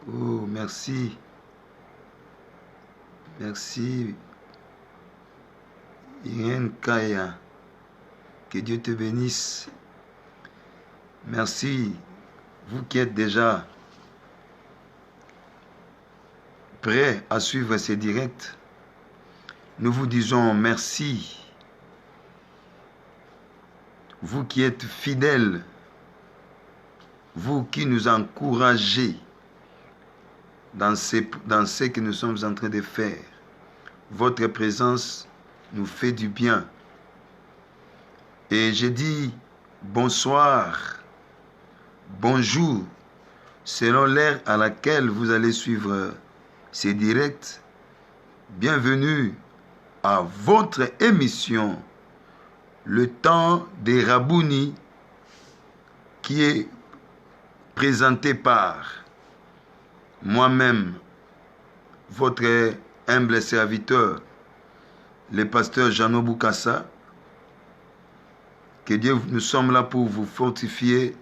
Oh, merci. Merci, Irène Kaya. Que Dieu te bénisse. Merci, vous qui êtes déjà prêts à suivre ces directs. Nous vous disons merci. Vous qui êtes fidèles, vous qui nous encouragez dans ce que nous sommes en train de faire. Votre présence nous fait du bien. Et je dis bonsoir, bonjour, selon l'heure à laquelle vous allez suivre ces directs. Bienvenue à votre émission, le temps des Rabouni, qui est présenté par moi-même, votre humble serviteur, le pasteur Jeannot Boukassa. Que Dieu, nous sommes là pour vous fortifier,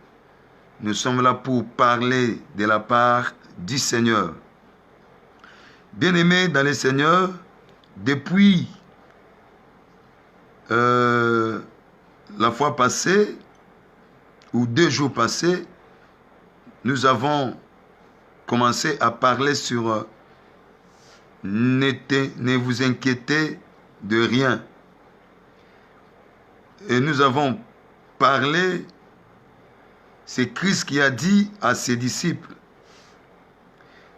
nous sommes là pour parler de la part du Seigneur. Bien-aimés dans le Seigneur, depuis la fois passée, ou 2 jours passés, nous avons commencé à parler sur ne vous inquiétez de rien. Et nous avons parlé, c'est Christ qui a dit à ses disciples,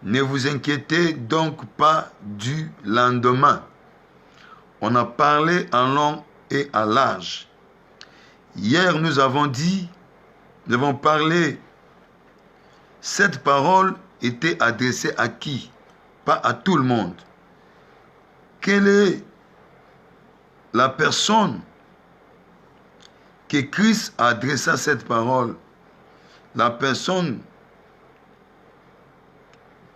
ne vous inquiétez donc pas du lendemain. On a parlé en long et en large. Hier, nous avons parlé, cette parole était adressée à qui? Pas à tout le monde. Quelle est la personne que Christ a adressé cette parole? La personne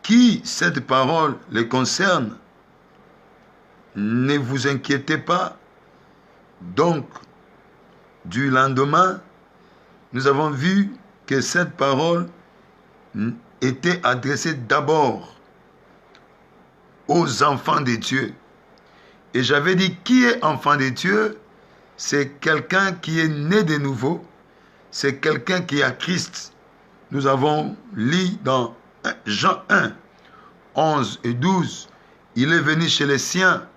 qui cette parole les concerne. Ne vous inquiétez pas. Donc, du lendemain, nous avons vu que cette parole était adressée d'abord aux enfants de Dieu. Et j'avais dit, qui est enfant de Dieu? C'est quelqu'un qui est né de nouveau. C'est quelqu'un qui a Christ. Nous avons lu dans Jean 1, 11 et 12. Il est venu chez les siens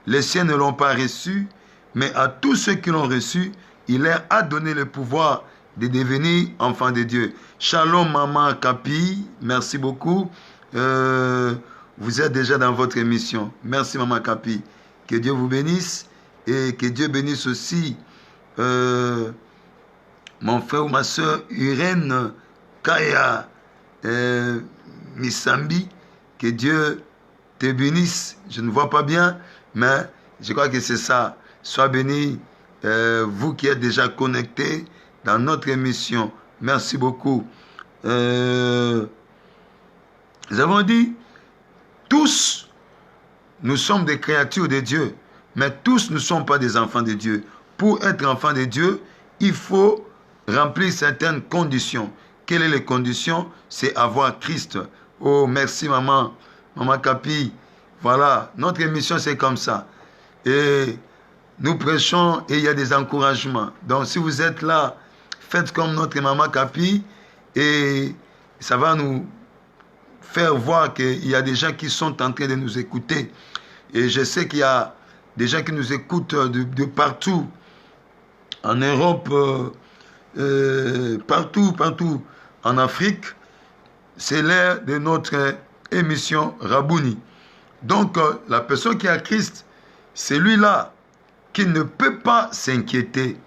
ne l'ont pas reçu, mais à tous ceux qui l'ont reçu, il leur a donné le pouvoir de devenir enfants de Dieu. Shalom Maman Kapi, merci beaucoup. Vous êtes déjà dans votre émission. Merci Maman Kapi. Que Dieu vous bénisse et que Dieu bénisse aussi mon frère ou ma soeur Irène Kaya Misambi. Que Dieu te bénisse. Je ne vois pas bien, mais je crois que c'est ça. Sois béni, vous qui êtes déjà connectés dans notre émission. Merci beaucoup. Nous avons dit, tous, nous sommes des créatures de Dieu, mais tous ne sont pas des enfants de Dieu. Pour être enfant de Dieu, il faut remplir certaines conditions. Quelles sont les conditions? C'est avoir Christ. Oh, merci maman, maman Kapi. Voilà, notre émission c'est comme ça. Et nous prêchons et il y a des encouragements. Donc si vous êtes là, faites comme notre maman Kapi et ça va nous faire voir qu'il y a des gens qui sont en train de nous écouter. Et je sais qu'il y a des gens qui nous écoutent de partout, en Europe, partout en Afrique. C'est l'heure de notre émission Rabouni. Donc, la personne qui a Christ, c'est lui-là qui ne peut pas s'inquiéter.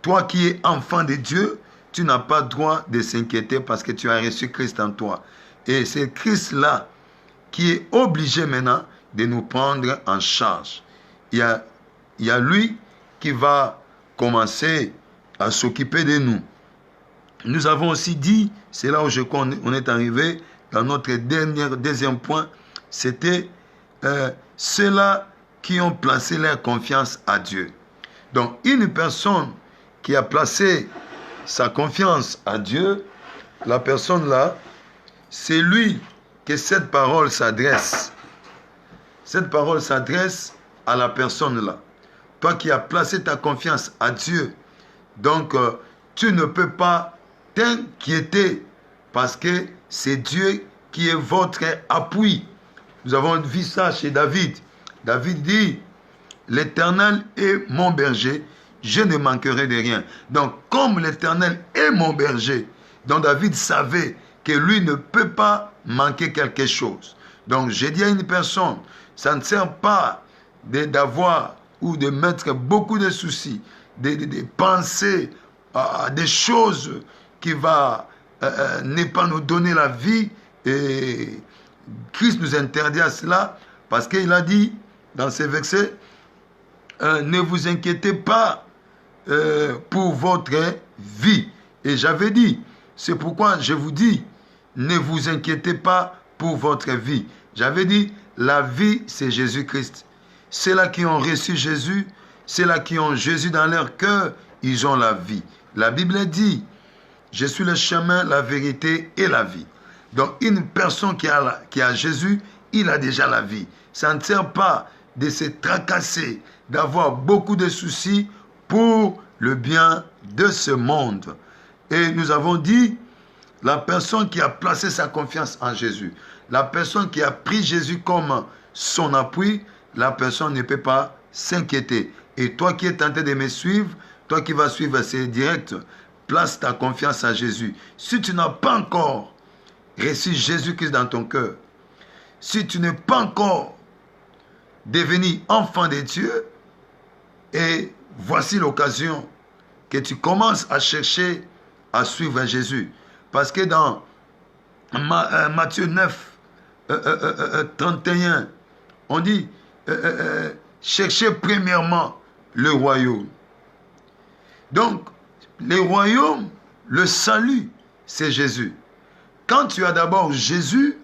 Toi qui es enfant de Dieu, tu n'as pas droit de s'inquiéter parce que tu as reçu Christ en toi. Et c'est Christ-là qui est obligé maintenant de nous prendre en charge. Il y a lui qui va commencer à s'occuper de nous. Nous avons aussi dit, c'est là où je crois on est arrivé, dans notre deuxième point, c'était ceux-là qui ont placé leur confiance à Dieu. Donc, une personne qui a placé sa confiance à Dieu, la personne là, c'est lui que cette parole s'adresse. Cette parole s'adresse à la personne là. Toi qui as placé ta confiance à Dieu. Donc, tu ne peux pas t'inquiéter parce que c'est Dieu qui est votre appui. Nous avons vu ça chez David. David dit, l'Éternel est mon berger, je ne manquerai de rien. Donc, comme l'Éternel est mon berger, donc David savait que lui ne peut pas manquer quelque chose. Donc, j'ai dit à une personne, ça ne sert pas d'avoir ou de mettre beaucoup de soucis, de penser à des choses qui va ne pas nous donner la vie. Et Christ nous interdit à cela parce qu'il a dit dans ces versets, ne vous inquiétez pas pour votre vie. Et j'avais dit, c'est pourquoi je vous dis, ne vous inquiétez pas pour votre vie. J'avais dit, la vie, c'est Jésus-Christ. Ceux-là qui ont reçu Jésus, ceux-là qui ont Jésus dans leur cœur, ils ont la vie. La Bible dit, je suis le chemin, la vérité et la vie. Donc, une personne qui a Jésus, il a déjà la vie. Ça ne sert pas de se tracasser, d'avoir beaucoup de soucis pour le bien de ce monde. Et nous avons dit, la personne qui a placé sa confiance en Jésus, la personne qui a pris Jésus comme son appui, la personne ne peut pas s'inquiéter. Et toi qui es tenté de me suivre, toi qui vas suivre ces directs, place ta confiance en Jésus. Si tu n'as pas encore reçu Jésus-Christ dans ton cœur, si tu n'es pas encore devenu enfant de Dieu, et voici l'occasion que tu commences à chercher à suivre Jésus. Parce que dans Matthieu 9, 31, on dit, cherchez premièrement le royaume. Donc, le royaume, le salut, c'est Jésus. Quand tu as d'abord Jésus,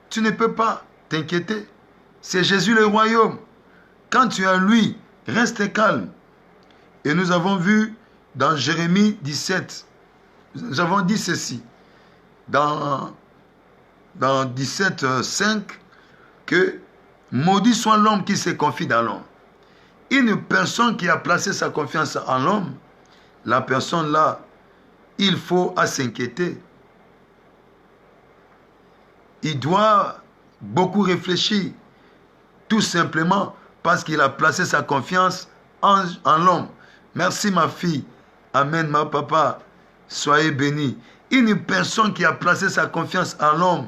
tu ne peux pas t'inquiéter. C'est Jésus le royaume. Quand tu as lui, reste calme. Et nous avons vu dans Jérémie 17, nous avons dit ceci, dans 17, 5, que maudit soit l'homme qui se confie dans l'homme. Une personne qui a placé sa confiance en l'homme, la personne là, il faut s'inquiéter. Il doit beaucoup réfléchir, tout simplement parce qu'il a placé sa confiance en l'homme. Merci ma fille. Amen ma papa. Soyez bénis. Une personne qui a placé sa confiance en l'homme,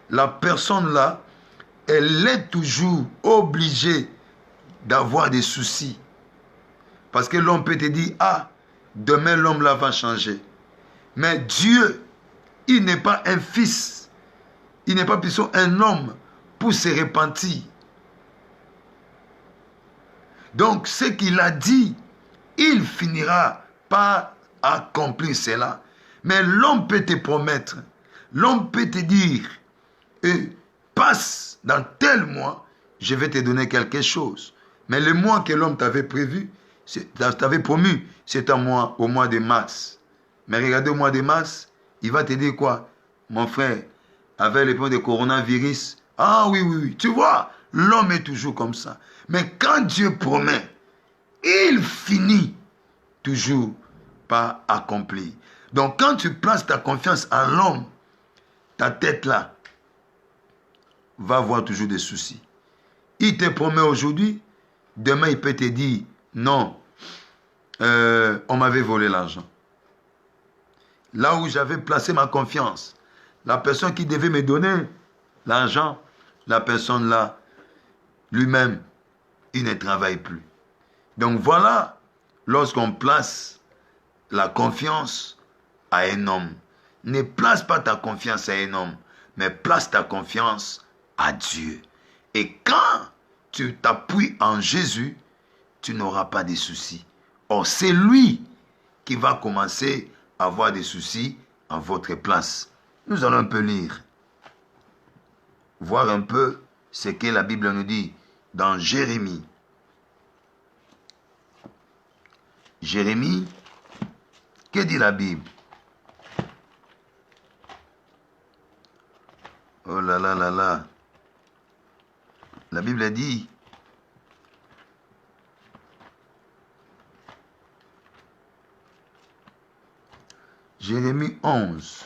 la personne là, elle est toujours obligée d'avoir des soucis. Parce que l'homme peut te dire, ah, demain l'homme là va changer. Mais Dieu, il n'est pas un fils. Il n'est pas plutôt un homme pour se repentir. Donc, ce qu'il a dit, il finira par accomplir cela. Mais l'homme peut te promettre, l'homme peut te dire, passe dans tel mois, je vais te donner quelque chose. Mais le mois que l'homme t'avait prévu, t'avait promu, c'est au mois de mars. Mais regardez au mois de mars, il va te dire quoi? Mon frère, avec le point de coronavirus, ah oui, oui, oui, tu vois, l'homme est toujours comme ça. Mais quand Dieu promet, il finit toujours par accomplir. Donc quand tu places ta confiance en l'homme, ta tête là va avoir toujours des soucis. Il te promet aujourd'hui, demain il peut te dire, non, on m'avait volé l'argent. Là où j'avais placé ma confiance, la personne qui devait me donner l'argent, la personne là, lui-même, il ne travaille plus. Donc voilà, lorsqu'on place la confiance à un homme, ne place pas ta confiance à un homme, mais place ta confiance à Dieu. Et quand tu t'appuies en Jésus, tu n'auras pas de soucis. Or, c'est lui qui va commencer à avoir des soucis en votre place. Nous allons un peu lire, voir un peu ce que la Bible nous dit dans Jérémie. Jérémie, que dit la Bible? là là là. La Bible a dit, Jérémie 11.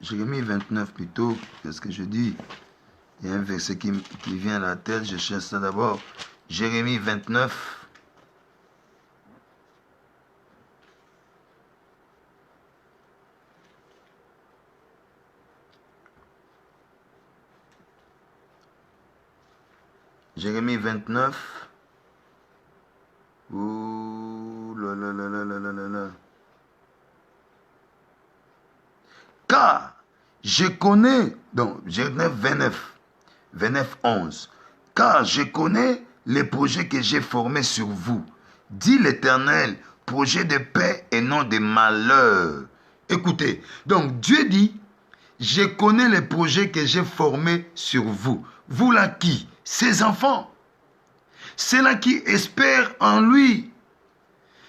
Jérémie 29 plutôt, qu'est-ce que je dis? Il y a un verset qui vient à la tête, je cherche ça d'abord. Jérémie 29. Jérémie 29. Ouh là là là là là là là là. Car je connais, donc Jérémie 29, 11. Car je connais les projets que j'ai formés sur vous, dit l'Éternel, projet de paix et non de malheur. Écoutez, donc Dieu dit, je connais les projets que j'ai formés sur vous. Vous là qui? Ses enfants. Ceux-là qui espèrent en lui.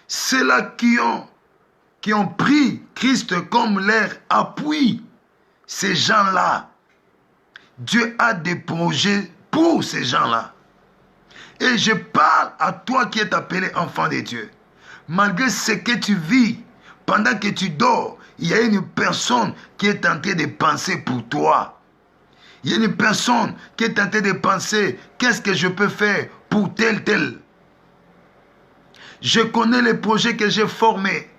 Ceux-là qui ont pris Christ comme leur appui. Ces gens-là, Dieu a des projets pour ces gens-là. Et je parle à toi qui es appelé enfant de Dieu. Malgré ce que tu vis, pendant que tu dors, il y a une personne qui est en train de penser pour toi. Il y a une personne qui est en train de penser, qu'est-ce que je peux faire pour tel. Je connais les projets que j'ai formés.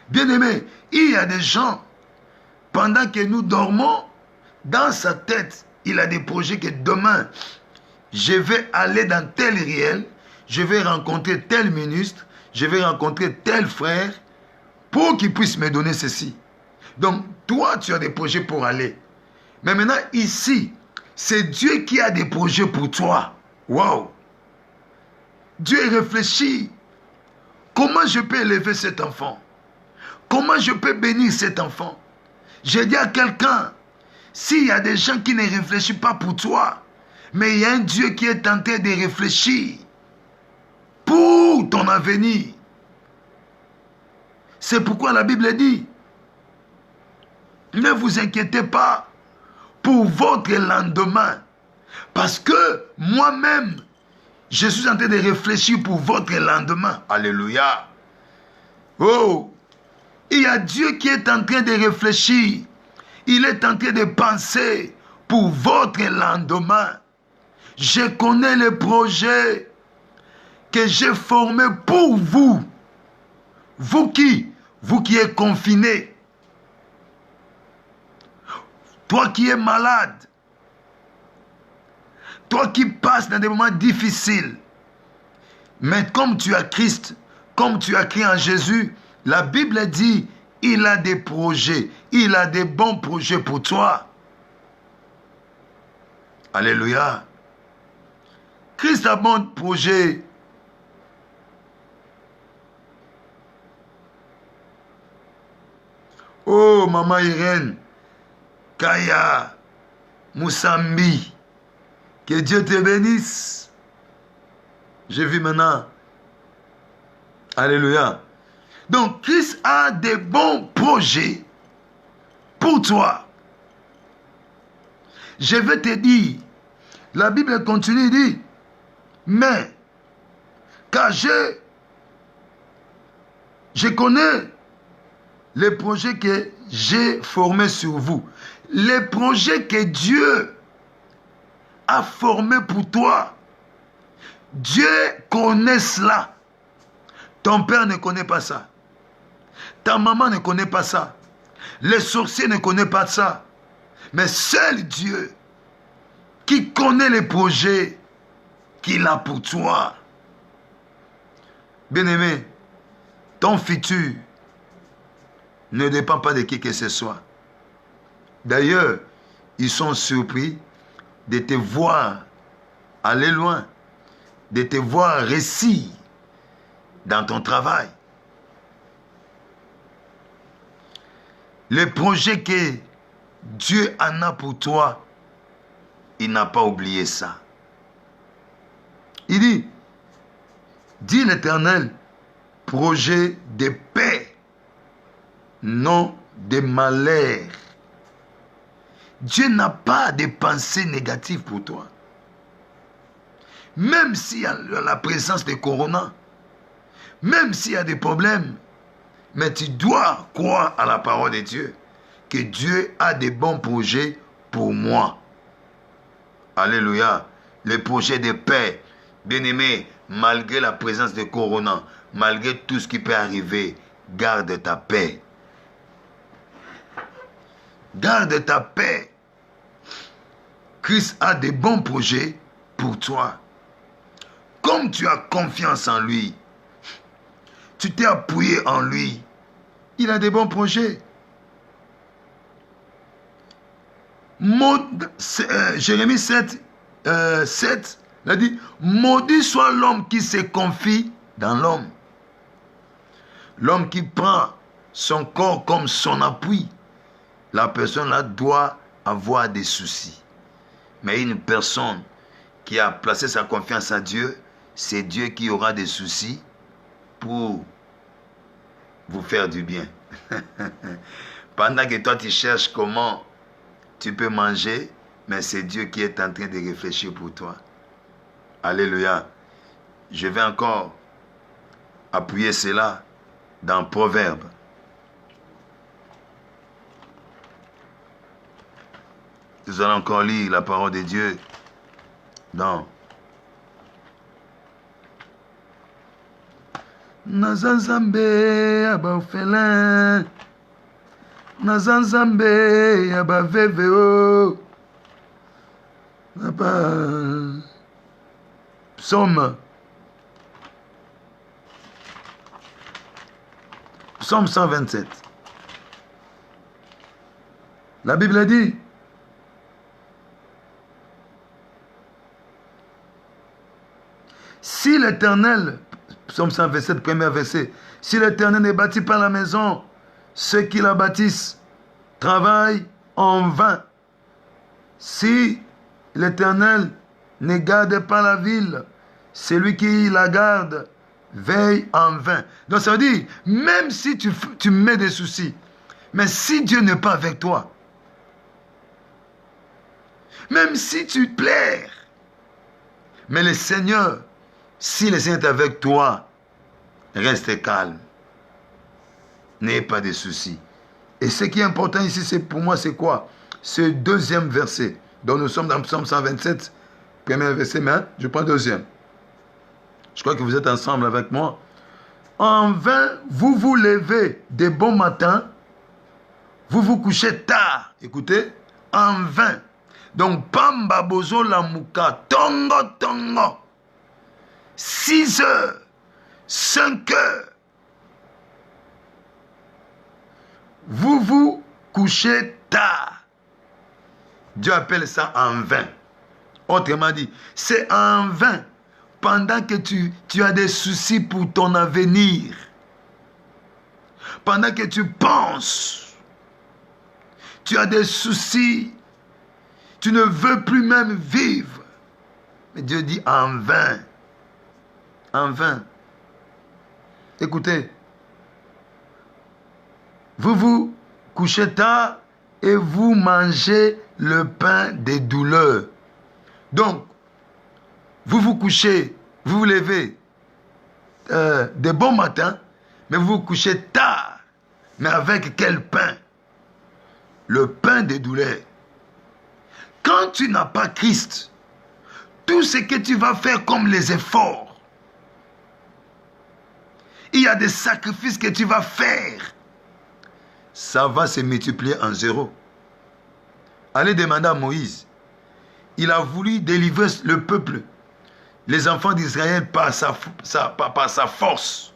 Bien-aimé, il y a des gens, pendant que nous dormons, dans sa tête, il a des projets que demain, je vais aller dans tel réel, je vais rencontrer tel ministre, je vais rencontrer tel frère, pour qu'il puisse me donner ceci. Donc, toi, tu as des projets pour aller. Mais maintenant, ici, c'est Dieu qui a des projets pour toi. Waouh! Dieu réfléchit. Comment je peux élever cet enfant? Comment je peux bénir cet enfant? J'ai dit à quelqu'un, s'il y a des gens qui ne réfléchissent pas pour toi, mais il y a un Dieu qui est en train de réfléchir pour ton avenir. C'est pourquoi la Bible dit, ne vous inquiétez pas pour votre lendemain, parce que moi-même, je suis en train de réfléchir pour votre lendemain. Alléluia. Oh, il y a Dieu qui est en train de réfléchir. Il est en train de penser pour votre lendemain. Je connais les projets que j'ai formés pour vous. Vous qui êtes confinés. Toi qui es malade. Toi qui passes dans des moments difficiles. Mais comme tu as Christ, comme tu as cru en Jésus, la Bible dit, il a des projets, il a des bons projets pour toi. Alléluia. Christ a bon projet. Oh, maman Irène, Kaya, Moussambi, que Dieu te bénisse. Je vis maintenant. Alléluia. Donc, Christ a des bons projets pour toi. Je vais te dire, la Bible continue, dit, mais, car je connais les projets que j'ai formés sur vous. Les projets que Dieu a formés pour toi. Dieu connaît cela. Ton père ne connaît pas ça. Ta maman ne connaît pas ça. Les sorciers ne connaissent pas ça. Mais seul Dieu qui connaît les projets qu'il a pour toi. Bien-aimé, ton futur ne dépend pas de qui que ce soit. D'ailleurs, ils sont surpris de te voir aller loin, de te voir réussir dans ton travail. Le projet que Dieu en a pour toi, il n'a pas oublié ça. Il dit, dit l'Éternel, projet de paix, non de malheur. Dieu n'a pas de pensée négative pour toi. Même s'il y a la présence de corona, même s'il y a des problèmes, mais tu dois croire à la parole de Dieu, que Dieu a des bons projets pour moi. Alléluia. Les projets de paix, bien-aimé, malgré la présence de corona, malgré tout ce qui peut arriver, garde ta paix. Garde ta paix. Christ a des bons projets pour toi. Comme tu as confiance en lui, tu t'es appuyé en lui, il a des bons projets. Jérémie 7, 7, il a dit, maudit soit l'homme qui se confie dans l'homme. L'homme qui prend son corps comme son appui, la personne là doit avoir des soucis. Mais une personne qui a placé sa confiance à Dieu, c'est Dieu qui aura des soucis pour vous faire du bien. Pendant que toi tu cherches comment tu peux manger, mais c'est Dieu qui est en train de réfléchir pour toi. Alléluia. Je vais encore appuyer cela dans Proverbe. Nous allons encore lire la parole de Dieu dans Nazanzambe abafelin, Nazanzambe abaveveo, Psaume 127. La Bible dit, si l'Éternel, Psaume 127, premier verset, si l'Éternel ne bâtit pas la maison, ceux qui la bâtissent travaillent en vain. Si l'Éternel ne garde pas la ville, celui qui la garde veille en vain. Donc ça veut dire, même si tu mets des soucis, mais si Dieu n'est pas avec toi, même si tu plaires, mais le Seigneur, si le Seigneur est avec toi, reste calme. N'ayez pas de soucis. Et ce qui est important ici, c'est pour moi, c'est quoi? Ce deuxième verset. Donc nous sommes dans Psaume 127, premier verset, mais je prends deuxième. Je crois que vous êtes ensemble avec moi. En vain, vous vous levez de bon matin, vous vous couchez tard. Écoutez, en vain. Donc, pamba bozo la muka, tongo tongo. 6 heures, 5 heures. Vous vous couchez tard. Dieu appelle ça en vain. Autrement dit, c'est en vain. Pendant que tu as des soucis pour ton avenir. Pendant que tu penses. Tu as des soucis. Tu ne veux plus même vivre. Mais Dieu dit en vain. En vain. Écoutez. Vous vous couchez tard et vous mangez le pain des douleurs. Donc, vous vous couchez, vous vous levez de bon matin, mais vous vous couchez tard. Mais avec quel pain? Le pain des douleurs. Quand tu n'as pas Christ, tout ce que tu vas faire comme les efforts, il y a des sacrifices que tu vas faire, ça va se multiplier en zéro. Allez demander à Moïse. Il a voulu délivrer le peuple, les enfants d'Israël par sa force.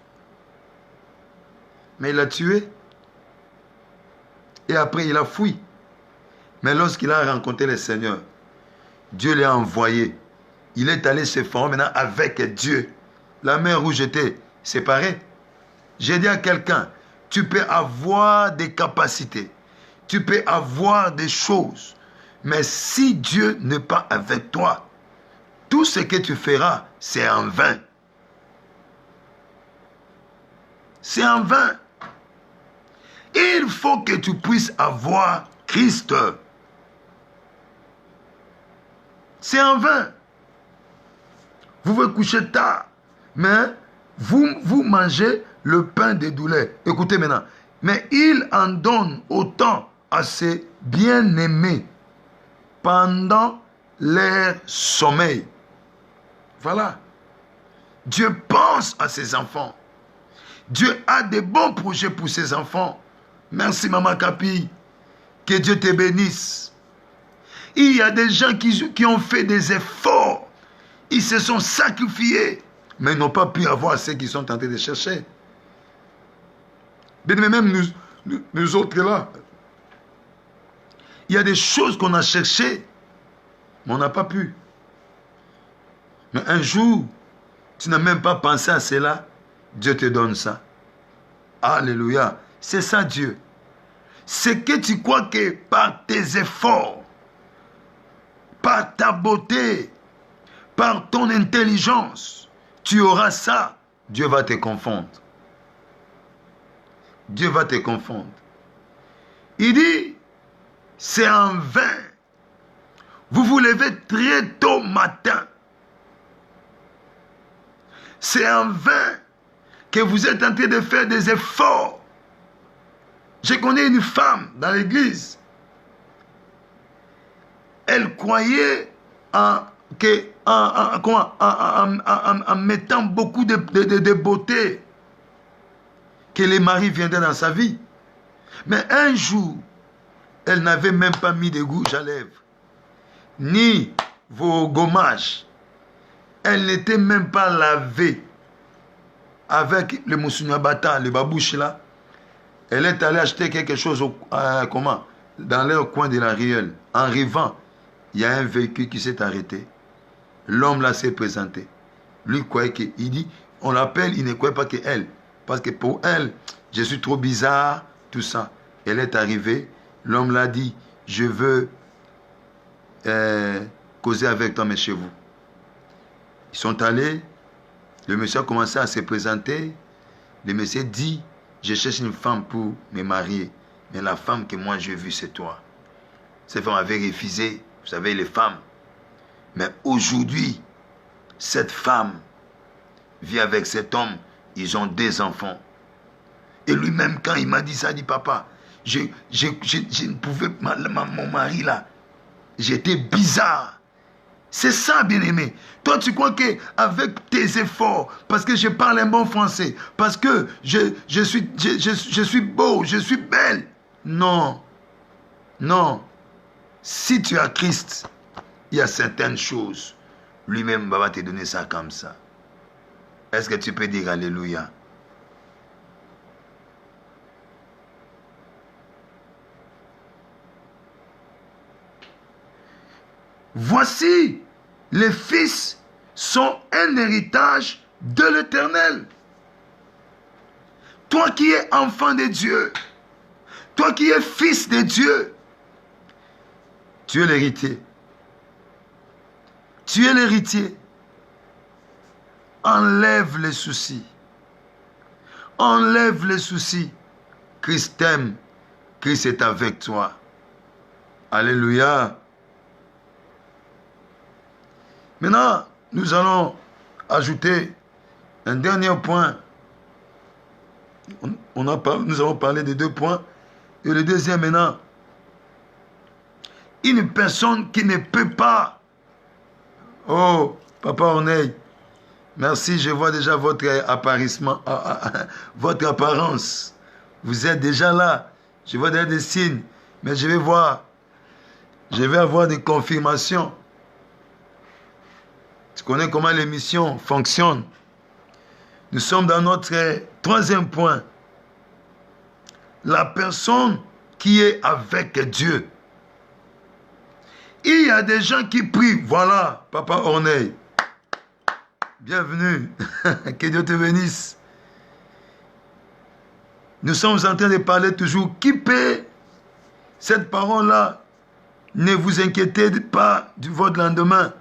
Mais il l'a tué. Et après il a fui. Mais lorsqu'il a rencontré le Seigneur, Dieu l'a envoyé. Il est allé se former maintenant avec Dieu. La mer rouge était séparée. J'ai dit à quelqu'un, tu peux avoir des capacités, tu peux avoir des choses, mais si Dieu n'est pas avec toi, tout ce que tu feras, c'est en vain. c'est en vain. Il faut que tu puisses avoir Christ. C'est en vain. Vous pouvez coucher tard, mais vous mangez le pain des douleurs. Écoutez maintenant. Mais il en donne autant à ses bien-aimés pendant leur sommeil. Voilà. Dieu pense à ses enfants. Dieu a de bons projets pour ses enfants. Merci Maman Capi. Que Dieu te bénisse. Il y a des gens qui ont fait des efforts. Ils se sont sacrifiés. Mais ils n'ont pas pu avoir ce qu'ils sont en train de chercher. Mais même nous autres là, il y a des choses qu'on a cherchées, mais on n'a pas pu. Mais un jour, tu n'as même pas pensé à cela, Dieu te donne ça. Alléluia. C'est ça Dieu. C'est que tu crois que par tes efforts, par ta beauté, par ton intelligence, tu auras ça, Dieu va te confondre. Dieu va te confondre. Il dit, c'est en vain. Vous vous levez très tôt matin. C'est en vain que vous êtes en train de faire des efforts. Je connais une femme dans l'église. Elle croyait en mettant beaucoup de beauté que les maris viendraient dans sa vie. Mais un jour, elle n'avait même pas mis de rouge à lèvres, ni vos gommages. Elle n'était même pas lavée avec le moussougnabata, le babouche là. Elle est allée acheter quelque chose dans leur coin de la ruelle. En arrivant, il y a un véhicule qui s'est arrêté. L'homme là s'est présenté. Lui croyait qu'il dit, on l'appelle, il ne croyait pas qu'elle. Parce que pour elle, je suis trop bizarre, tout ça. Elle est arrivée, l'homme l'a dit, je veux causer avec toi, mais chez vous. Ils sont allés, le monsieur a commencé à se présenter. Le monsieur dit, je cherche une femme pour me marier, mais la femme que moi j'ai vue, c'est toi. Cette femme avait refusé, vous savez, les femmes. Mais aujourd'hui, cette femme vit avec cet homme, ils ont 2 enfants. Et lui-même, quand il m'a dit ça, il dit, papa, je ne pouvais pas, mon mari là, j'étais bizarre. C'est ça, bien-aimé. Toi, tu crois qu'avec tes efforts, parce que je parle un bon français, parce que je suis beau, je suis belle. Non. Non. Si tu as Christ, il y a certaines choses. Lui-même va te donner ça comme ça. Est-ce que tu peux dire Alléluia? Voici, les fils sont un héritage de l'Éternel. Toi qui es enfant de Dieu, toi qui es fils de Dieu, tu es l'héritier. Tu es l'héritier. Enlève les soucis. Enlève les soucis. Christ t'aime. Christ est avec toi. Alléluia. Maintenant, nous allons ajouter un dernier point. Nous avons parlé de 2 points. Et le deuxième maintenant, une personne qui ne peut pas... Oh, Papa Orneille, merci, je vois déjà votre apparition, votre apparence. Vous êtes déjà là. Je vois déjà des signes. Mais je vais voir. Je vais avoir des confirmations. Tu connais comment l'émission fonctionne. Nous sommes dans notre 3e point. La personne qui est avec Dieu. Il y a des gens qui prient. Voilà, Papa Orneille. Bienvenue. Que Dieu te bénisse. Nous sommes en train de parler toujours. Qui paie cette parole-là? Ne vous inquiétez pas du votre lendemain.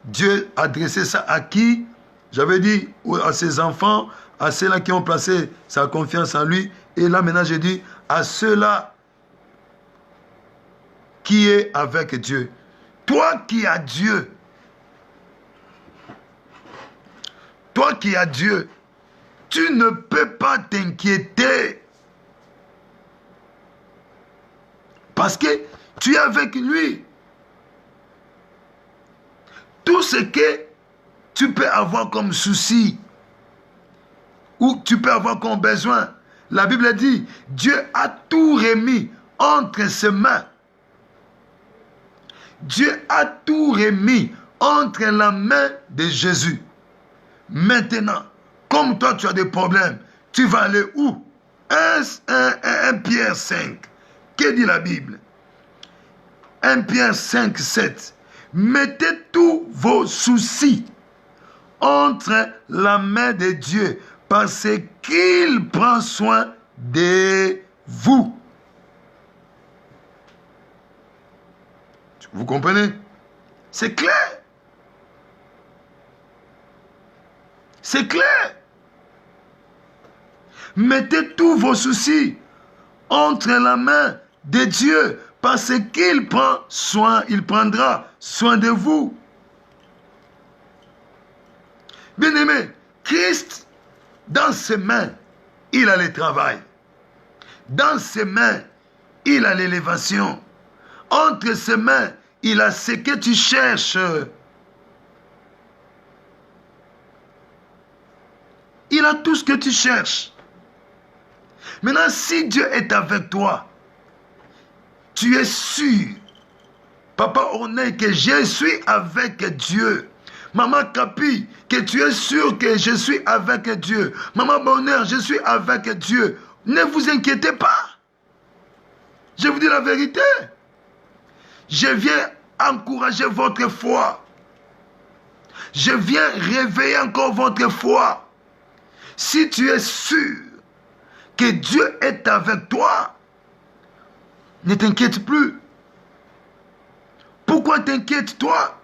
Dieu a adressé ça à qui? J'avais dit à ses enfants, à ceux-là qui ont placé sa confiance en lui. Et là maintenant je dis à ceux-là qui est avec Dieu. Toi qui as Dieu, toi qui as Dieu, tu ne peux pas t'inquiéter. Parce que tu es avec lui. Tout ce que tu peux avoir comme souci, ou tu peux avoir comme besoin, la Bible dit, Dieu a tout remis entre ses mains. Dieu a tout remis entre la main de Jésus. Maintenant, comme toi tu as des problèmes, tu vas aller où? 1 Pierre 5. Que dit la Bible? 1 Pierre 5, 7. Mettez tous vos soucis entre la main de Dieu parce qu'il prend soin de vous. Vous comprenez? C'est clair. C'est clair. Mettez tous vos soucis entre la main de Dieu parce qu'il prend soin, il prendra soin de vous. Bien-aimé, Christ, dans ses mains, il a le travail. Dans ses mains, il a l'élévation. Entre ses mains, il a ce que tu cherches. Il a tout ce que tu cherches. Maintenant, si Dieu est avec toi, tu es sûr, Papa Ornay, que je suis avec Dieu. Maman Capi, que tu es sûr que je suis avec Dieu. Maman Bonheur, je suis avec Dieu. Ne vous inquiétez pas. Je vous dis la vérité. Je viens encourager votre foi. Je viens réveiller encore votre foi. Si tu es sûr que Dieu est avec toi, ne t'inquiète plus. Pourquoi t'inquiètes-toi?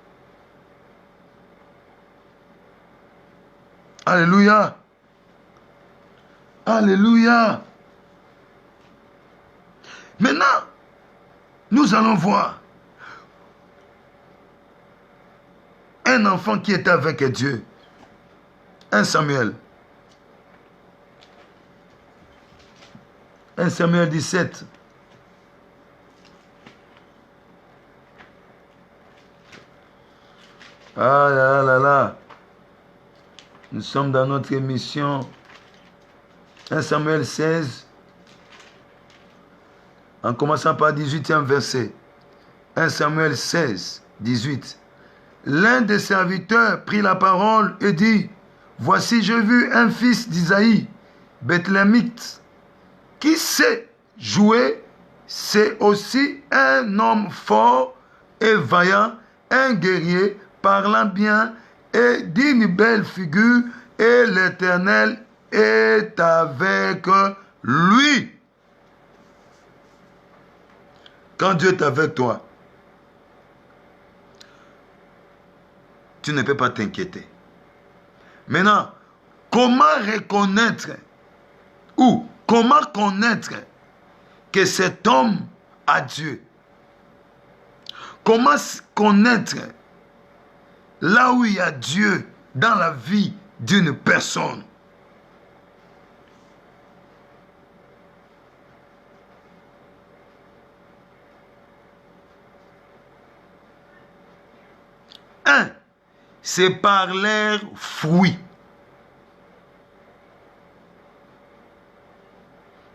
Alléluia. Alléluia. Maintenant, nous allons voir un enfant qui était avec Dieu. 1 Samuel. 1 Samuel 17. Ah là là là. Nous sommes dans notre émission. 1 Samuel 16. En commençant par 18e verset. 1 Samuel 16, 18. L'un des serviteurs prit la parole et dit, voici j'ai vu un fils d'Isaïe, Bethlémite, qui sait jouer, c'est aussi un homme fort et vaillant, un guerrier, parlant bien et d'une belle figure, et l'Éternel est avec lui. Quand Dieu est avec toi, tu ne peux pas t'inquiéter. Maintenant, comment reconnaître ou comment connaître que cet homme a Dieu? Comment connaître là où il y a Dieu dans la vie d'une personne? Un, c'est par leurs fruits.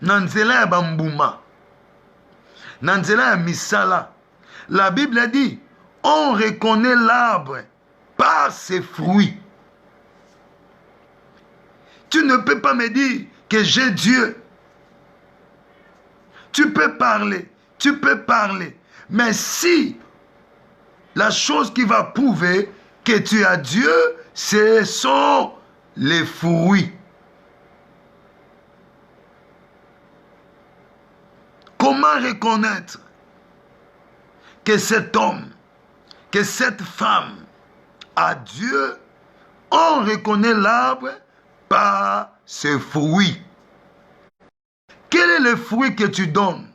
Nanzela ya bambuma, nanzela ya misala. La Bible dit, on reconnaît l'arbre par ses fruits. Tu ne peux pas me dire que j'ai Dieu. Tu peux parler, mais si la chose qui va prouver que tu as Dieu, ce sont les fruits. Comment reconnaître que cet homme, que cette femme a Dieu? On reconnaît l'arbre par ses fruits. Quel est le fruit que tu donnes?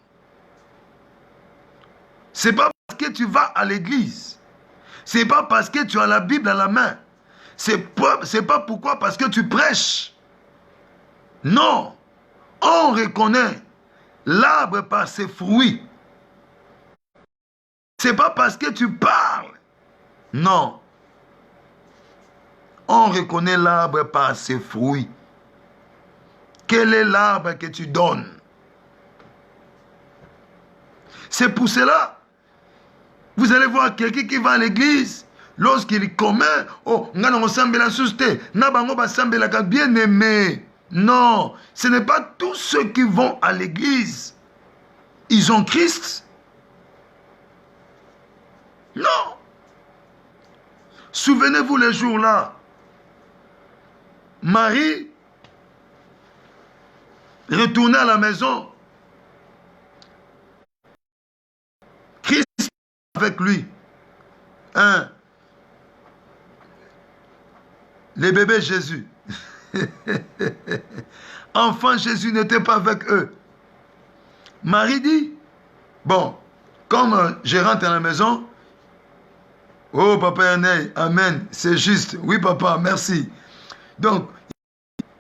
Ce n'est pas parce que tu vas à l'église. Ce n'est pas parce que tu as la Bible à la main. C'est pas pourquoi parce que tu prêches. Non. On reconnaît l'arbre par ses fruits. Ce n'est pas parce que tu parles. Non. On reconnaît l'arbre par ses fruits. Quel est l'arbre que tu donnes? C'est pour cela, vous allez voir quelqu'un qui va à l'église, lorsqu'il commet, oh, bien aimé. Non, ce n'est pas tous ceux qui vont à l'église. Ils ont Christ. Non. Souvenez-vous les jours-là. Marie retournait à la maison. Christ avec lui. Hein? Les bébés Jésus. Enfant Jésus n'était pas avec eux. Marie dit, bon, comme je rentre à la maison, oh papa Ernest, amen, c'est juste. Oui papa, merci. Donc,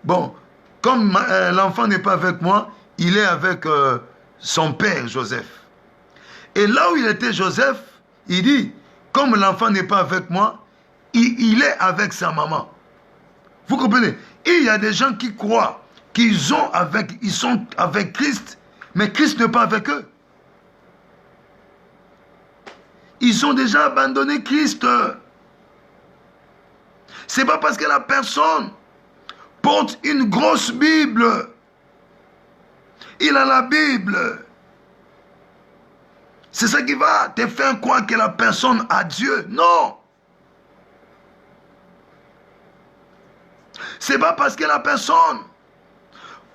bon, comme l'enfant n'est pas avec moi, il est avec son père Joseph. Et là où il était Joseph, il dit, comme l'enfant n'est pas avec moi, il est avec sa maman. Vous comprenez? Et il y a des gens qui croient qu'ils sont avec Christ, mais Christ n'est pas avec eux. Ils ont déjà abandonné Christ. C'est pas parce que la personne porte une grosse Bible. Il a la Bible. C'est ça qui va te faire croire que la personne a Dieu. Non. C'est pas parce que la personne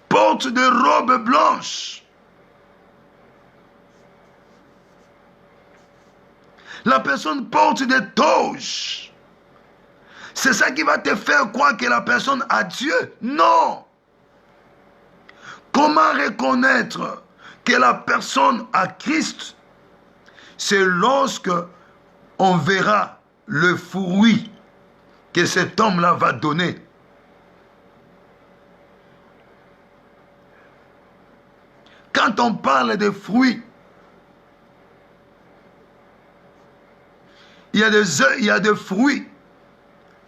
porte des robes blanches. La personne porte des toges. C'est ça qui va te faire croire que la personne a Dieu. Non. Comment reconnaître que la personne a Christ? C'est lorsque on verra le fruit que cet homme-là va donner. Quand on parle de fruits, il y a des fruits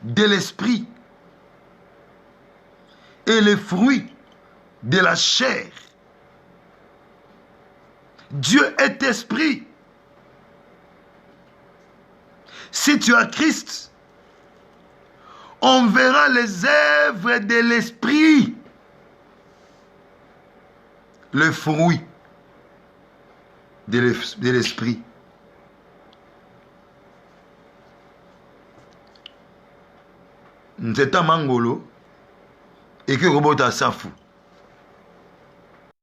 de l'esprit et les fruits de la chair. Dieu est esprit. Si tu as Christ, on verra les œuvres de l'esprit. Le fruit de l'esprit. Nzeta mangolo et que robota safu.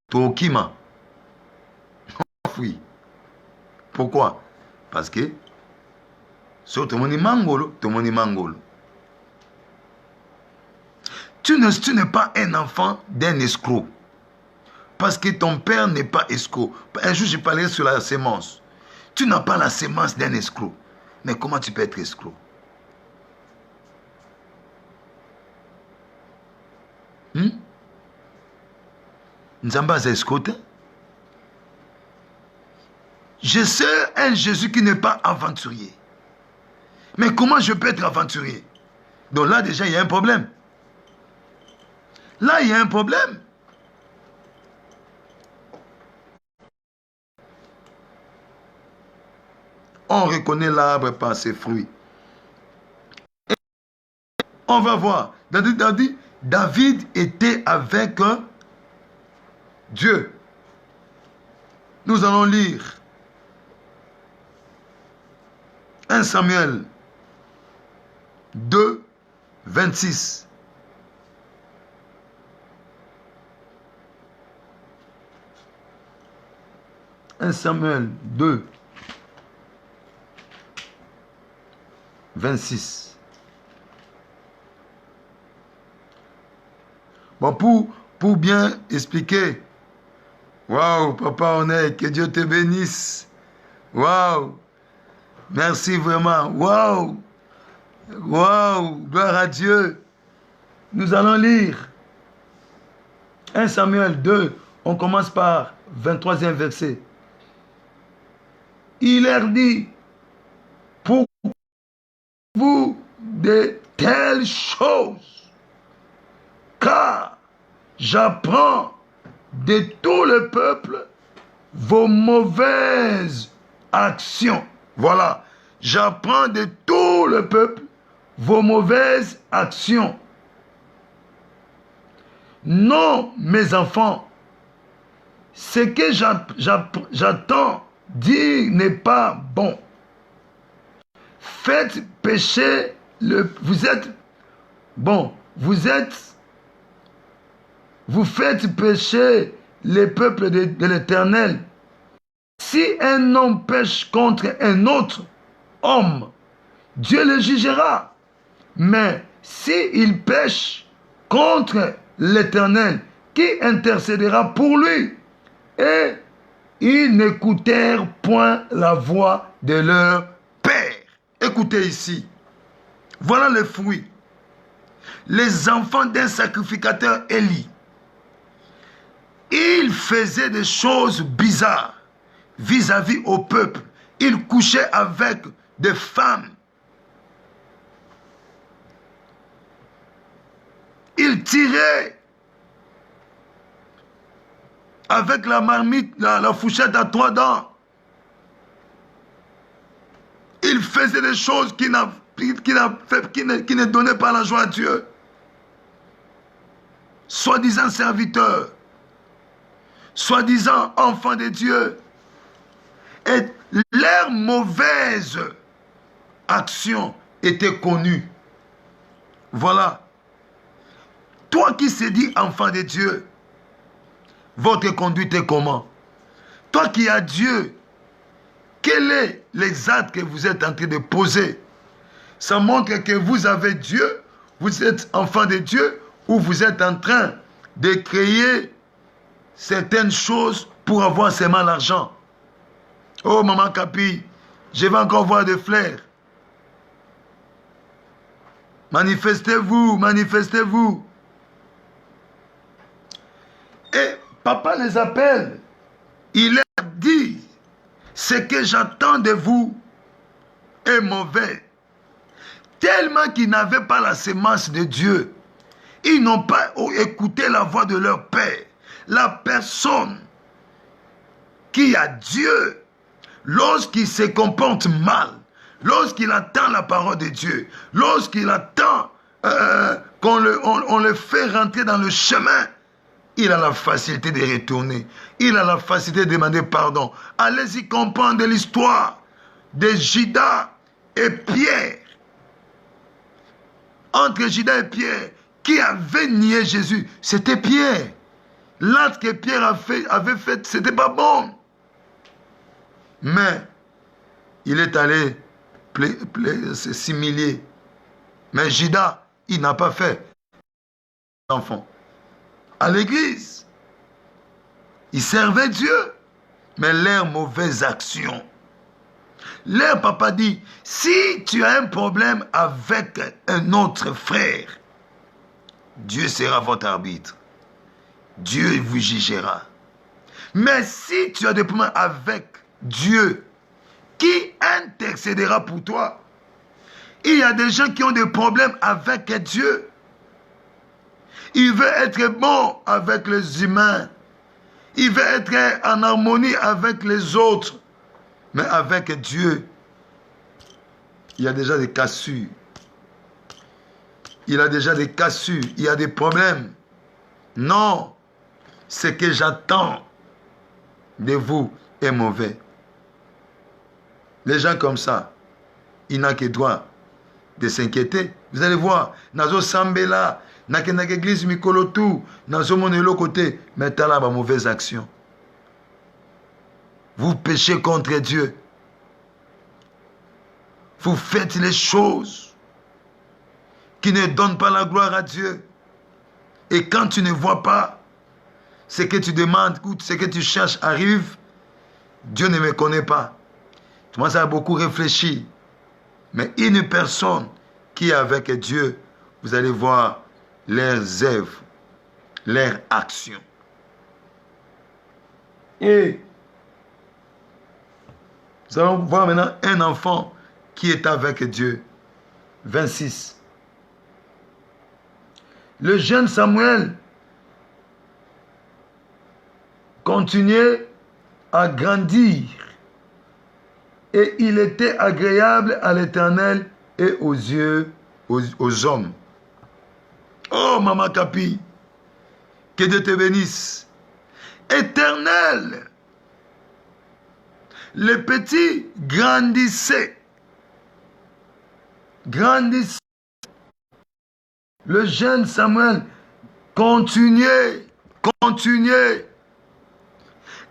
Tokima. Oui. Pourquoi? Parce que sur ton mangolo, tu n'es pas un enfant d'un escroc. Parce que ton père n'est pas escroc. Un jour, j'ai parlé sur la sémence. Tu n'as pas la sémence d'un escroc. Mais comment tu peux être escroc? Nzamba est escroc. Je sais un Jésus qui n'est pas aventurier. Mais comment je peux être aventurier? Donc là, déjà, il y a un problème. Là, il y a un problème. On reconnaît l'arbre par ses fruits. Et on va voir. David était avec Dieu. Nous allons lire 1 Samuel 2, 26. « 1 Samuel 2, 26. Bon, pour bien expliquer, waouh, Papa Honnête, que Dieu te bénisse. Waouh, merci vraiment. Waouh, waouh, gloire à Dieu. Nous allons lire 1 Samuel 2, on commence par 23e verset. Il leur dit, pour vous de telles choses, car j'apprends de tout le peuple vos mauvaises actions. Voilà, j'apprends de tout le peuple vos mauvaises actions. Non, mes enfants, ce que j'attends dire n'est pas bon. Faites pécher vous faites pécher les peuples de l'Éternel. Si un homme pêche contre un autre homme, Dieu le jugera. Mais s'il pêche contre l'Éternel, qui intercédera pour lui? Et ils n'écoutèrent point la voix de leur père. Écoutez ici. Voilà le fruit. Les enfants d'un sacrificateur Élie. Ils faisaient des choses bizarres vis-à-vis au peuple. Ils couchaient avec des femmes. Ils tiraient avec la marmite, la fourchette à 3 dents. Ils faisaient des choses qui ne donnaient pas la joie à Dieu. Soi-disant serviteurs, soi-disant enfants de Dieu. Et leurs mauvaises actions étaient connues. Voilà. Toi qui se dis enfant de Dieu, votre conduite est comment? Toi qui as Dieu, quel est les actes que vous êtes en train de poser? Ça montre que vous avez Dieu, vous êtes enfant de Dieu, ou vous êtes en train de créer certaines choses pour avoir seulement l'argent. Oh, maman Capi, je vais encore voir des fleurs. Manifestez-vous, manifestez-vous. Et papa les appelle. Il leur dit, ce que j'attends de vous est mauvais. Tellement qu'ils n'avaient pas la sémence de Dieu. Ils n'ont pas écouté la voix de leur père. La personne qui a Dieu, lorsqu'il se comporte mal, lorsqu'il attend la parole de Dieu, lorsqu'il attend qu'on le fait rentrer dans le chemin, il a la facilité de retourner. Il a la facilité de demander pardon. Allez-y comprendre l'histoire de Judas et Pierre. Entre Judas et Pierre, qui avait nié Jésus? C'était Pierre. L'acte que Pierre avait fait, ce n'était pas bon. Mais il est allé s'humilier. Mais Judas, il n'a pas fait. Enfant. À l'église, ils servaient Dieu, mais leurs mauvaises actions. Leur papa dit, si tu as un problème avec un autre frère, Dieu sera votre arbitre. Dieu vous jugera. Mais si tu as des problèmes avec Dieu, qui intercédera pour toi? Il y a des gens qui ont des problèmes avec Dieu. Il veut être bon avec les humains. Il veut être en harmonie avec les autres. Mais avec Dieu, il y a déjà des cassures. Il a déjà des cassures. Il y a des problèmes. Non, ce que j'attends de vous est mauvais. Les gens comme ça, il n'a que droit de s'inquiéter. Vous allez voir, Nazo Sambela, Nakenak église Mikolotou, Nazo Monelo côté, mais t'as là ma mauvaise action. Vous péchez contre Dieu. Vous faites les choses qui ne donnent pas la gloire à Dieu. Et quand tu ne vois pas ce que tu demandes ou ce que tu cherches arrive, Dieu ne me connaît pas. Tu commences à beaucoup réfléchir. Mais une personne qui est avec Dieu, vous allez voir leurs œuvres, leurs actions. Et nous allons voir maintenant un enfant qui est avec Dieu. 26. Le jeune Samuel continuait à grandir et il était agréable à l'Éternel et aux yeux, aux hommes. Oh, Maman Capi, que Dieu te bénisse. Éternel, le petit grandissait. Grandissait. Le jeune Samuel continuait.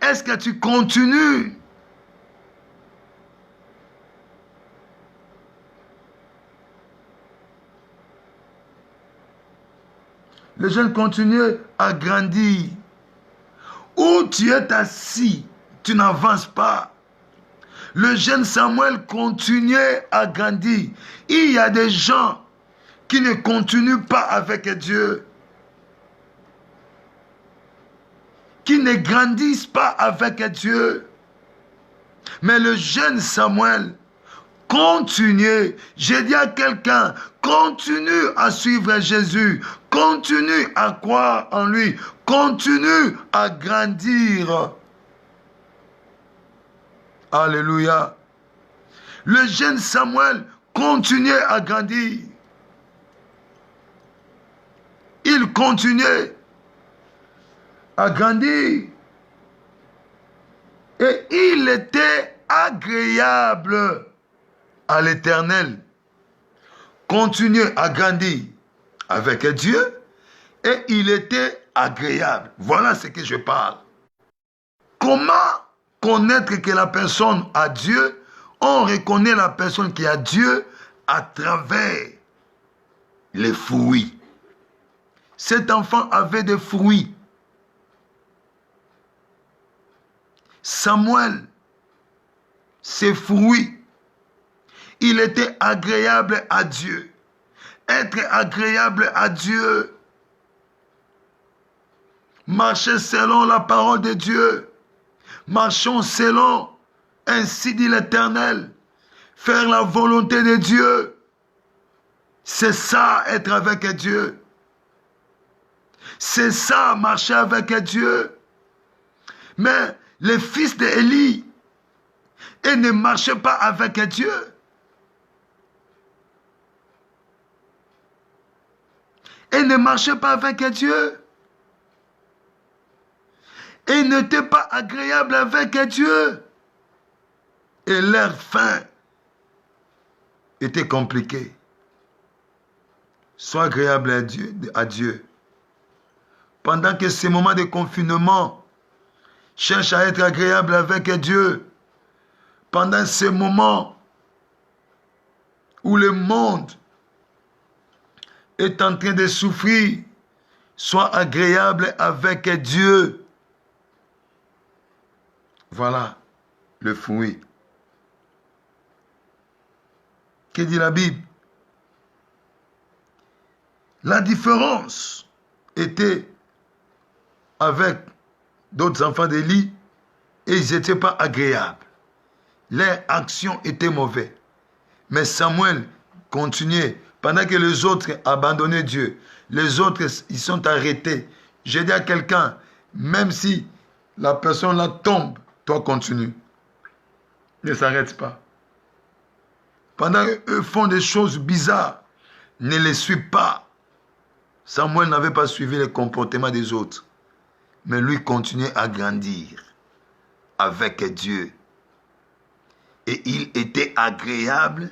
Est-ce que tu continues? Le jeune continuait à grandir. Où tu es assis, tu n'avances pas. Le jeune Samuel continuait à grandir. Il y a des gens qui ne continuent pas avec Dieu, qui ne grandissent pas avec Dieu. Mais le jeune Samuel continuait. J'ai dit à quelqu'un, continue à suivre Jésus, continue à croire en lui, continue à grandir. Alléluia. Le jeune Samuel continuait à grandir. Il continuait à grandir. Et il était agréable à l'Éternel. Continuait à grandir avec Dieu. Et il était agréable. Voilà ce que je parle. Comment connaître que la personne a Dieu? On reconnaît la personne qui a Dieu à travers les fruits. Cet enfant avait des fruits. Samuel, ses fruits, il était agréable à Dieu. Être agréable à Dieu, marcher selon la parole de Dieu, marchons selon, ainsi dit l'Éternel, faire la volonté de Dieu. C'est ça, être avec Dieu. C'est ça, marcher avec Dieu. Mais les fils d'Élie, ils ne marchaient pas avec Dieu. Ils ne marchaient pas avec Dieu. Ils n'étaient pas agréables avec Dieu. Et leur fin était compliquée. Sois agréable à Dieu. Pendant que ces moments de confinement, cherche à être agréable avec Dieu. Pendant ces moments où le monde est en train de souffrir, sois agréable avec Dieu. Voilà le fruit. Que dit la Bible? La différence était avec d'autres enfants d'Élie et ils n'étaient pas agréables. Leurs actions étaient mauvaises. Mais Samuel continuait. Pendant que les autres abandonnaient Dieu, les autres, ils sont arrêtés. J'ai dit à quelqu'un, même si la personne là tombe, toi continue. Ne s'arrête pas. Pendant qu'eux font des choses bizarres, ne les suis pas. Samuel n'avait pas suivi le comportement des autres. Mais lui continuait à grandir avec Dieu. Et il était agréable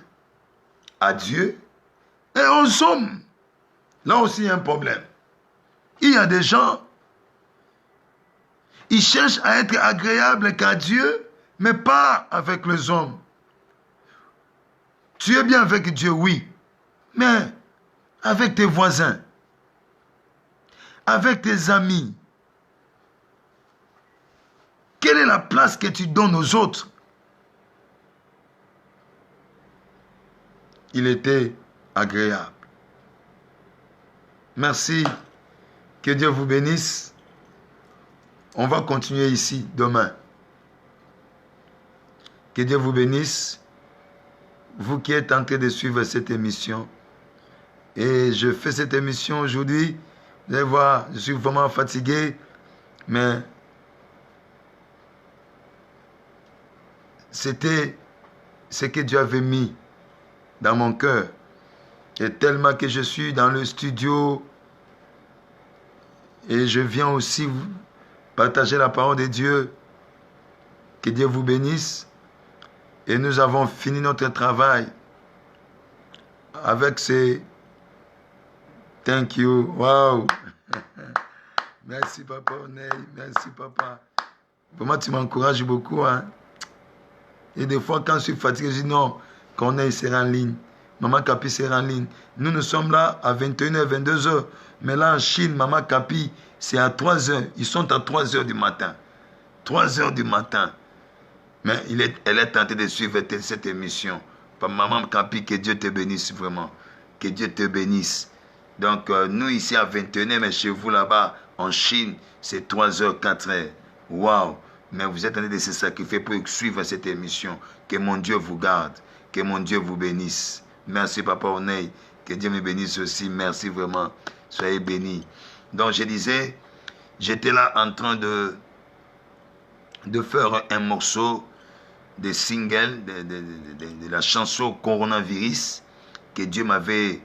à Dieu et aux hommes. Là aussi, il y a un problème. Il y a des gens, ils cherchent à être agréables qu'à Dieu, mais pas avec les hommes. Tu es bien avec Dieu, oui, mais avec tes voisins, avec tes amis. Quelle est la place que tu donnes aux autres? Il était agréable. Merci. Que Dieu vous bénisse. On va continuer ici demain. Que Dieu vous bénisse. Vous qui êtes en train de suivre cette émission. Et je fais cette émission aujourd'hui. Vous allez voir, je suis vraiment fatigué. Mais c'était ce que Dieu avait mis dans mon cœur. Et tellement que je suis dans le studio et je viens aussi vous partager la parole de Dieu. Que Dieu vous bénisse. Et nous avons fini notre travail avec ces thank you. Wow. Merci papa Oney. Merci papa. Vraiment tu m'encourages beaucoup. Hein? Et des fois quand je suis fatigué, je dis non, Corneille sera en ligne. Maman Capi sera en ligne. Nous sommes là à 21h, 22h. Mais là en Chine, Maman Capi, c'est à 3h. Ils sont à 3h du matin. 3h du matin. Mais elle est tentée de suivre cette émission. Maman Capi, que Dieu te bénisse vraiment. Que Dieu te bénisse. Donc nous ici à 21h, mais chez vous là-bas, en Chine, c'est 3h, 4h. Waouh! Mais vous êtes en train de se sacrifier pour suivre cette émission. Que mon Dieu vous garde. Que mon Dieu vous bénisse. Merci Papa Oney. Que Dieu me bénisse aussi. Merci vraiment. Soyez bénis. Donc je disais, j'étais là en train de faire un morceau de single de la chanson Coronavirus que Dieu m'avait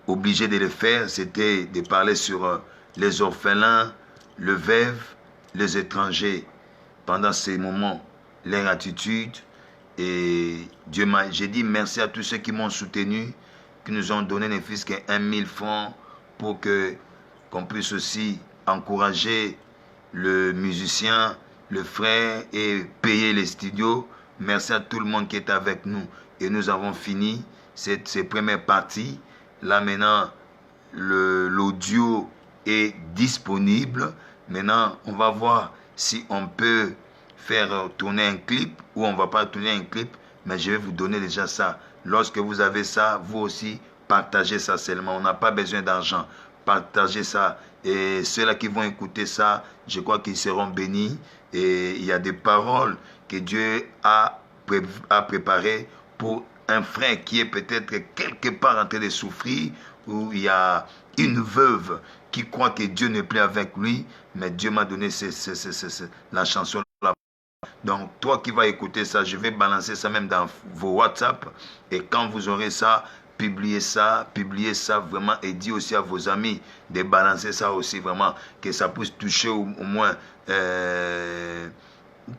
obligé de le faire. C'était de parler sur les orphelins, le veuve, les étrangers. Pendant ces moments, leur attitude. Et j'ai dit merci à tous ceux qui m'ont soutenu, qui nous ont donné ne fût-ce que 1000 francs pour qu'on puisse aussi encourager le musicien, le frère et payer les studios. Merci à tout le monde qui est avec nous. Et nous avons fini ces premières parties. Là maintenant, l'audio est disponible. Maintenant, on va voir si on peut faire tourner un clip ou on ne va pas tourner un clip, mais je vais vous donner déjà ça. Lorsque vous avez ça, vous aussi, partagez ça seulement. On n'a pas besoin d'argent. Partagez ça. Et ceux-là qui vont écouter ça, je crois qu'ils seront bénis. Et il y a des paroles que Dieu a préparées pour un frère qui est peut-être quelque part en train de souffrir, où il y a une veuve qui croit que Dieu n'est plus avec lui, mais Dieu m'a donné la chanson. Donc, toi qui vas écouter ça, je vais balancer ça même dans vos WhatsApp. Et quand vous aurez ça, publiez ça vraiment. Et dis aussi à vos amis de balancer ça aussi vraiment. Que ça puisse toucher au moins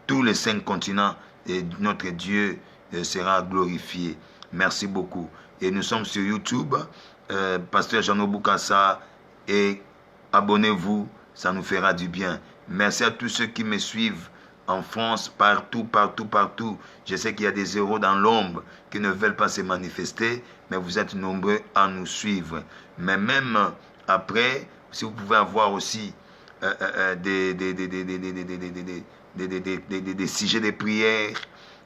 tous les 5 continents. Et notre Dieu sera glorifié. Merci beaucoup. Et nous sommes sur YouTube. Pasteur Jean Boukassa. Et abonnez-vous, ça nous fera du bien. Merci à tous ceux qui me suivent. En France, partout. Je sais qu'il y a des zéros dans l'ombre qui ne veulent pas se manifester, mais vous êtes nombreux à nous suivre. Mais même après, si vous pouvez avoir aussi des sujets de prière,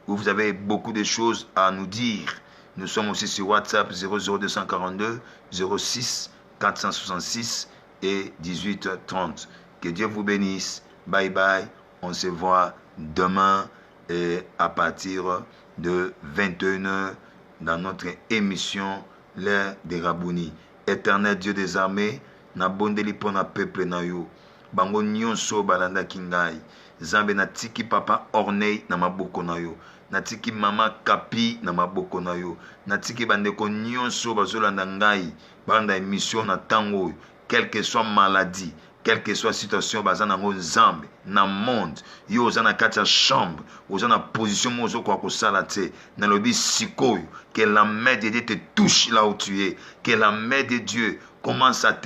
où vous avez beaucoup de choses à nous dire. Nous sommes aussi sur WhatsApp 00242 06 466 et 1830. Que Dieu vous bénisse. Bye bye. On se voit demain et à partir de 21h dans notre émission L'Heure des Rabouni. Éternel Dieu des armées, na bondeli pona peuple na yo. Bango nyonso balanda kingai. Zambe na tiki papa Ornei na maboko na yo. Na tiki mama Kapi na maboko na yo. Na tiki bandeko nyonso bazolanda ngai. Banda émission na tango. Quelle que soit maladie. Quelle que soit la situation, bazana ngo nzambe na monde yo ozana kati ya chambre ozana position mozo kwa kosala te na lobi sikoyo que la main de Dieu te touche là où tu es, que la main de Dieu commence à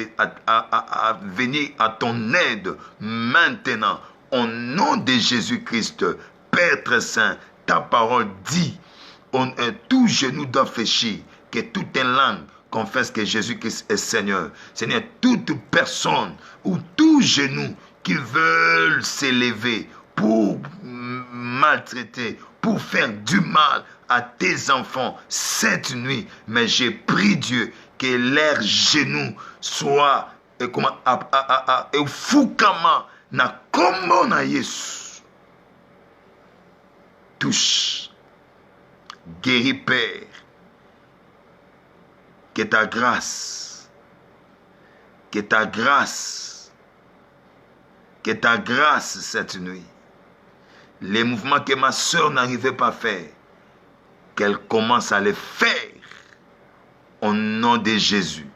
venir à ton aide maintenant au nom de Jésus-Christ. Père très saint, ta parole dit tout genou doit fléchir, que toute langue confesse que Jésus-Christ est Seigneur. Seigneur, toute personne ou tout genou qui veulent s'élever pour maltraiter, pour faire du mal à tes enfants cette nuit, mais j'ai prié Dieu que leurs genoux soient fukama na kombo na Yesu. Touche, guéris Père, que ta grâce cette nuit, les mouvements que ma soeur n'arrivait pas à faire, qu'elle commence à les faire au nom de Jésus.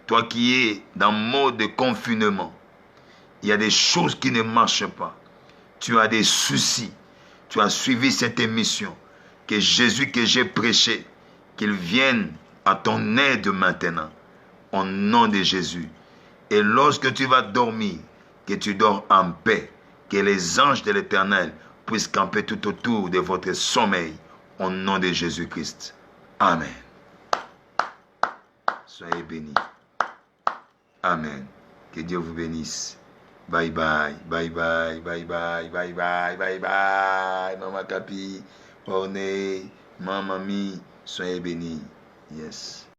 Toi qui es dans mode de confinement, il y a des choses qui ne marchent pas. Tu as des soucis. Tu as suivi cette émission. Que Jésus que j'ai prêché, qu'il vienne à ton aide maintenant, au nom de Jésus. Et lorsque tu vas dormir, que tu dors en paix, que les anges de l'Éternel puissent camper tout autour de votre sommeil, au nom de Jésus-Christ. Amen. Soyez bénis. Amen. Que Dieu vous bénisse. Bye bye, bye bye, bye bye, bye bye, bye bye. Maman Capi, Orné, Maman Mi, soyez bénis. Yes.